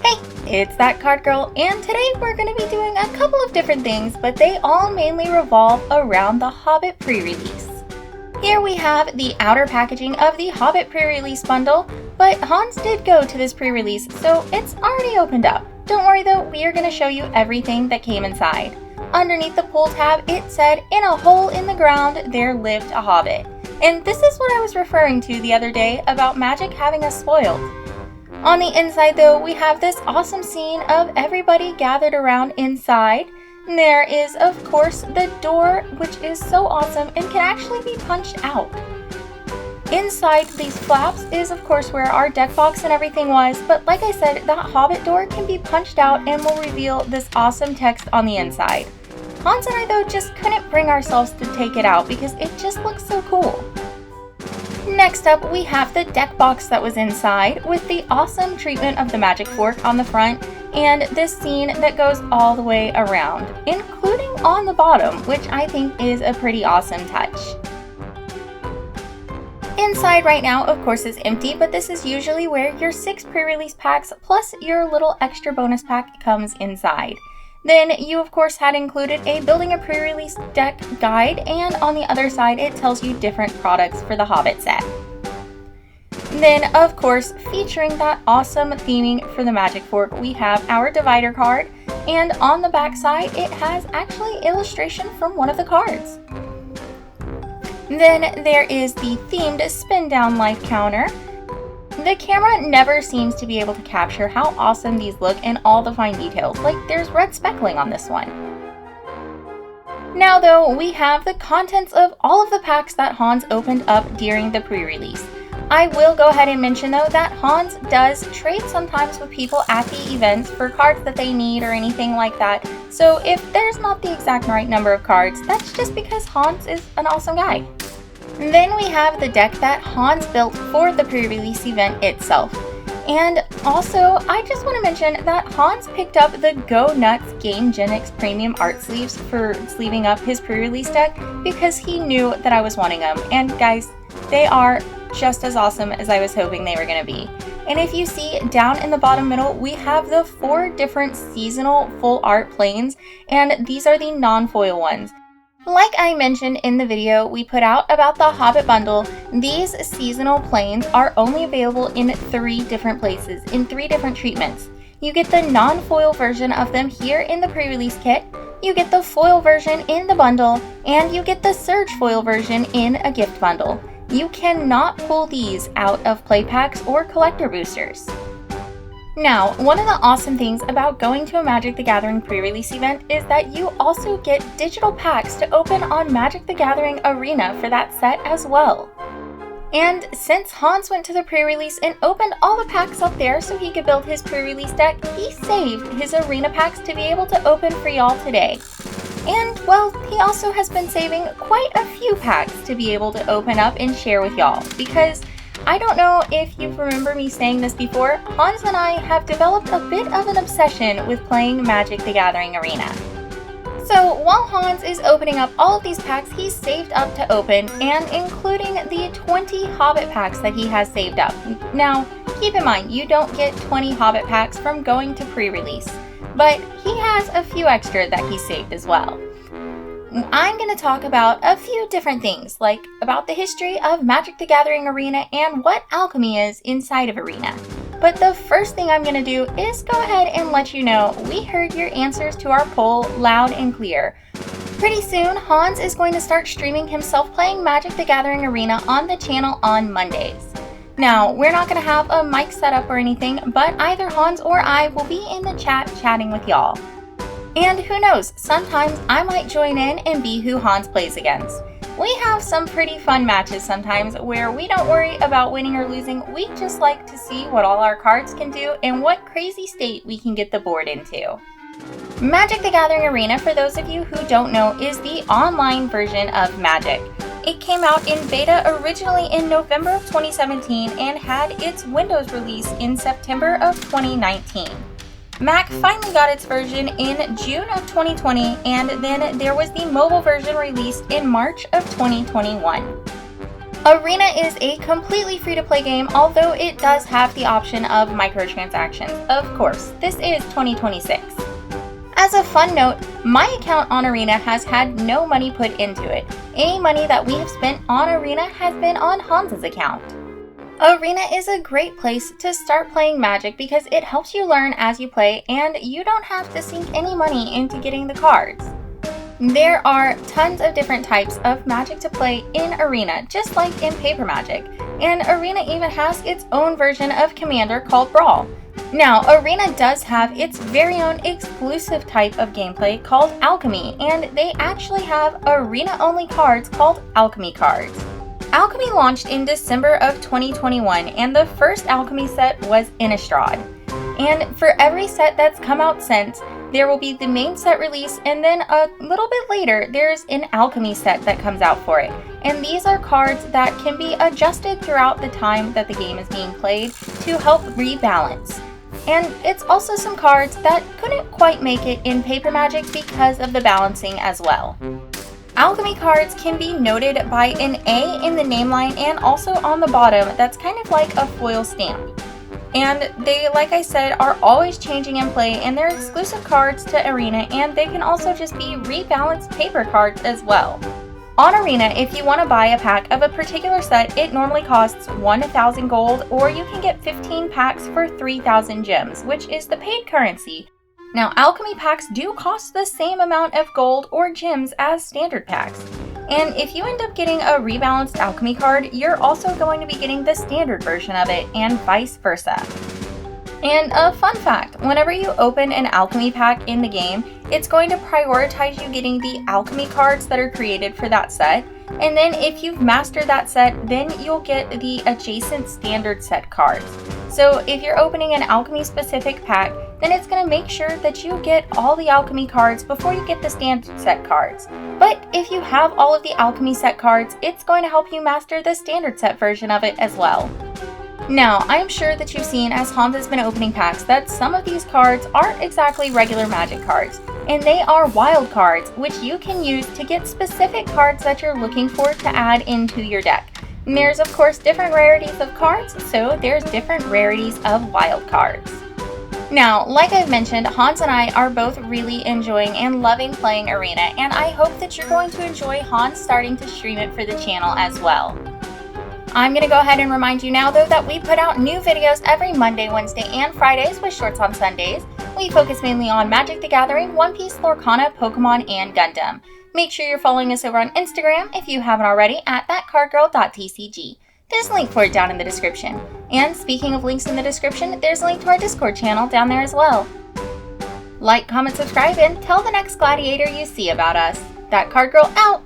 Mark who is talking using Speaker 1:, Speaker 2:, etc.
Speaker 1: Hey, it's that card girl, and today we're going to be doing a couple of different things, but they all mainly revolve around the Hobbit Prerelease. Here we have the outer packaging of the Hobbit Prerelease bundle, but Hans did go to this pre-release, so it's already opened up. Don't worry though, we are going to show you everything that came inside. Underneath the pull tab, it said, "In a hole in the ground, there lived a hobbit." And this is what I was referring to the other day about magic having us spoiled. On the inside though, we have this awesome scene of everybody gathered around inside. There is, of course, the door, which is so awesome and can actually be punched out. Inside these flaps is, of course, where our deck box and everything was, but like I said, that Hobbit door can be punched out and will reveal this awesome text on the inside. Hans and I, though, just couldn't bring ourselves to take it out because it just looks so cool. Next up, we have the deck box that was inside with the awesome treatment of the magic fork on the front and this scene that goes all the way around, including on the bottom, which I think is a pretty awesome touch. Inside right now, of course, is empty, but this is usually where your 6 pre-release packs plus your little extra bonus pack comes inside. Then you, of course, had included a building a pre-release deck guide, and on the other side it tells you different products for the Hobbit set. Then, of course, featuring that awesome theming for the magic fork, we have our divider card, and on the back side it has actually illustration from one of the cards. Then there is the themed spin down life counter. The camera never seems to be able to capture how awesome these look and all the fine details, like there's red speckling on this one. Now though, we have the contents of all of the packs that Hans opened up during the pre-release. I will go ahead and mention though that Hans does trade sometimes with people at the events for cards that they need or anything like that, so if there's not the exact right number of cards, that's just because Hans is an awesome guy. Then we have the deck that Hans built for the pre-release event itself. And also, I just want to mention that Hans picked up the Go Nuts Game Gen X Premium Art Sleeves for sleeving up his pre-release deck because he knew that I was wanting them. And guys, they are just as awesome as I was hoping they were going to be. And if you see down in the bottom middle, we have the 4 different seasonal full art planes, and these are the non-foil ones. Like I mentioned in the video we put out about the Hobbit bundle, these seasonal planes are only available in 3 different places, in 3 different treatments. You get the non-foil version of them here in the pre-release kit, you get the foil version in the bundle, and you get the Surge foil version in a gift bundle. You cannot pull these out of play packs or collector boosters. Now, one of the awesome things about going to a Magic the Gathering pre-release event is that you also get digital packs to open on Magic the Gathering Arena for that set as well. And since Hans went to the pre-release and opened all the packs up there so he could build his pre-release deck, he saved his Arena packs to be able to open for y'all today. And, well, he also has been saving quite a few packs to be able to open up and share with y'all, because I don't know if you remember me saying this before, Hans and I have developed a bit of an obsession with playing Magic the Gathering Arena. So while Hans is opening up all of these packs he's saved up to open, and including the 20 Hobbit packs that he has saved up. Now, keep in mind, you don't get 20 Hobbit packs from going to pre-release, but he has a few extra that he saved as well. I'm going to talk about a few different things, like about the history of Magic the Gathering Arena and what alchemy is inside of Arena. But the first thing I'm going to do is go ahead and let you know we heard your answers to our poll loud and clear. Pretty soon, Hans is going to start streaming himself playing Magic the Gathering Arena on the channel on Mondays. Now, we're not going to have a mic set up or anything, but either Hans or I will be in the chat chatting with y'all. And who knows, sometimes I might join in and be who Hans plays against. We have some pretty fun matches sometimes where we don't worry about winning or losing, we just like to see what all our cards can do and what crazy state we can get the board into. Magic the Gathering Arena, for those of you who don't know, is the online version of Magic. It came out in beta originally in November of 2017 and had its Windows release in September of 2019. Mac finally got its version in June of 2020, and then there was the mobile version released in March of 2021. Arena is a completely free-to-play game, although it does have the option of microtransactions. Of course, this is 2026. As a fun note, my account on Arena has had no money put into it. Any money that we have spent on Arena has been on Hans's account. Arena is a great place to start playing Magic because it helps you learn as you play and you don't have to sink any money into getting the cards. There are tons of different types of Magic to play in Arena, just like in Paper Magic, and Arena even has its own version of Commander called Brawl. Now, Arena does have its very own exclusive type of gameplay called Alchemy, and they actually have Arena-only cards called Alchemy cards. Alchemy launched in December of 2021, and the first Alchemy set was Innistrad. And for every set that's come out since, there will be the main set release, and then a little bit later, there's an Alchemy set that comes out for it. And these are cards that can be adjusted throughout the time that the game is being played to help rebalance. And it's also some cards that couldn't quite make it in Paper Magic because of the balancing as well. Alchemy cards can be noted by an A in the nameline and also on the bottom that's kind of like a foil stamp. And they, like I said, are always changing in play, and they're exclusive cards to Arena, and they can also just be rebalanced paper cards as well. On Arena, if you want to buy a pack of a particular set, it normally costs 1,000 gold, or you can get 15 packs for 3,000 gems, which is the paid currency. Now, Alchemy packs do cost the same amount of gold or gems as standard packs. And if you end up getting a rebalanced Alchemy card, you're also going to be getting the standard version of it, and vice versa. And a fun fact, whenever you open an Alchemy pack in the game, it's going to prioritize you getting the Alchemy cards that are created for that set. And then if you've mastered that set, then you'll get the adjacent standard set cards. So if you're opening an Alchemy specific pack, then it's going to make sure that you get all the Alchemy cards before you get the standard set cards. But if you have all of the Alchemy set cards, it's going to help you master the standard set version of it as well. Now, I'm sure that you've seen as Hans has been opening packs that some of these cards aren't exactly regular Magic cards, and they are wild cards, which you can use to get specific cards that you're looking for to add into your deck. And there's of course different rarities of cards, so there's different rarities of wild cards. Now, like I've mentioned, Hans and I are both really enjoying and loving playing Arena, and I hope that you're going to enjoy Hans starting to stream it for the channel as well. I'm going to go ahead and remind you now though that we put out new videos every Monday, Wednesday, and Fridays with shorts on Sundays. We focus mainly on Magic the Gathering, One Piece, Lorcana, Pokemon, and Gundam. Make sure you're following us over on Instagram if you haven't already at thatcardgirl.tcg. There's a link for it down in the description. And speaking of links in the description, there's a link to our Discord channel down there as well. Like, comment, subscribe, and tell the next gladiator you see about us. That Card Girl out!